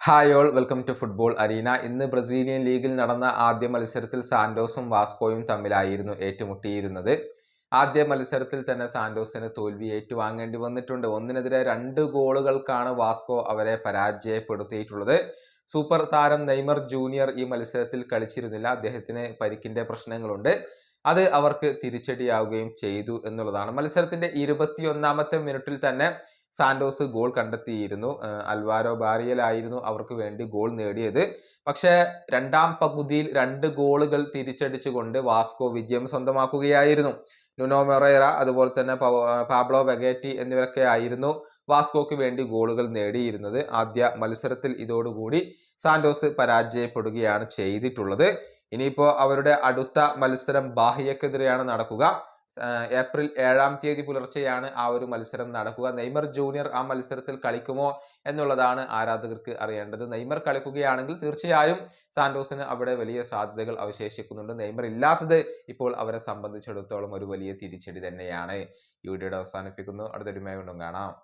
Hi all welcome to football arena. ഇന്ന് Brazilian ലീഗിൽ നടന്ന ആദ്യ മത്സരത്തിൽ സാന്റോസും വാസ്കോയും തമ്മിലായിരുന്നു ഏറ്റുമുട്ടിയിരുന്നത്. ആദ്യ മത്സരത്തിൽ തന്നെ സാന്റോസിന് തോൽവി ഏറ്റുവാങ്ങേണ്ടി വന്നിട്ടുണ്ട്. ഒന്നിനെതിരെ 2 ഗോളുകൾക്കാണ് വാസ്കോ അവരെ പരാജയപ്പെടുത്തിയിട്ടുള്ളത്. സൂപ്പർ താരം നെയ്മർ ജൂനിയർ ഈ മത്സരത്തിൽ കളിച്ചിരുന്നില്ല. അദ്ദേഹത്തിന് പരിക്കിന്റെ പ്രശ്നങ്ങളുണ്ട്. അത് അവർക്ക് തിരിച്ചടിയാവുകയും ചെയ്തു എന്നുള്ളതാണ്. മത്സരത്തിന്റെ 21ാമത്തെ മിനിറ്റിൽ തന്നെ സാന്റോസ് ഗോൾ കണ്ടെത്തിയിരുന്നു. അൽവാരോ ബാരിയലായിരുന്നു അവർക്ക് വേണ്ടി ഗോൾ നേടിയത്. പക്ഷേ രണ്ടാം പകുതിയിൽ 2 ഗോളുകൾ തിരിച്ചടിച്ചുകൊണ്ട് വാസ്കോ വിജയം സ്വന്തമാക്കുകയായിരുന്നു. നുനോ മൊറേറ അതുപോലെ തന്നെ പാബ്ലോ വെഗേറ്റി എന്നിവരൊക്കെ ആയിരുന്നു വാസ്കോക്ക് വേണ്ടി ഗോളുകൾ നേടിയിരുന്നത്. ആദ്യ മത്സരത്തിൽ ഇതോടുകൂടി സാന്റോസ് പരാജയപ്പെടുകയാണ് ചെയ്തിട്ടുള്ളത്. ഇനിയിപ്പോ അവരുടെ അടുത്ത മത്സരം ബാഹിയക്കെതിരെയാണ് നടക്കുക. ഏപ്രിൽ 7-ാം തീയതി പുലർച്ചെയാണ് ആ ഒരു മത്സരം നടക്കുക. നെയ്മർ ജൂനിയർ ആ മത്സരത്തിൽ കളിക്കുമോ എന്നുള്ളതാണ് ആരാധകർക്ക് അറിയേണ്ടത്. നെയ്മർ കളിക്കുകയാണെങ്കിൽ തീർച്ചയായും സാന്റോസിന് അവിടെ വലിയ സാധ്യതകൾ അവശേഷിക്കുന്നുണ്ട്. നെയ്മർ ഇല്ലാത്തത് ഇപ്പോൾ അവരെ സംബന്ധിച്ചിടത്തോളം ഒരു വലിയ തിരിച്ചടി തന്നെയാണ്. ഈ വീഡിയോയുടെ അവസാനിപ്പിക്കുന്നു. അടുത്തൊരു വീണ്ടും കാണാം.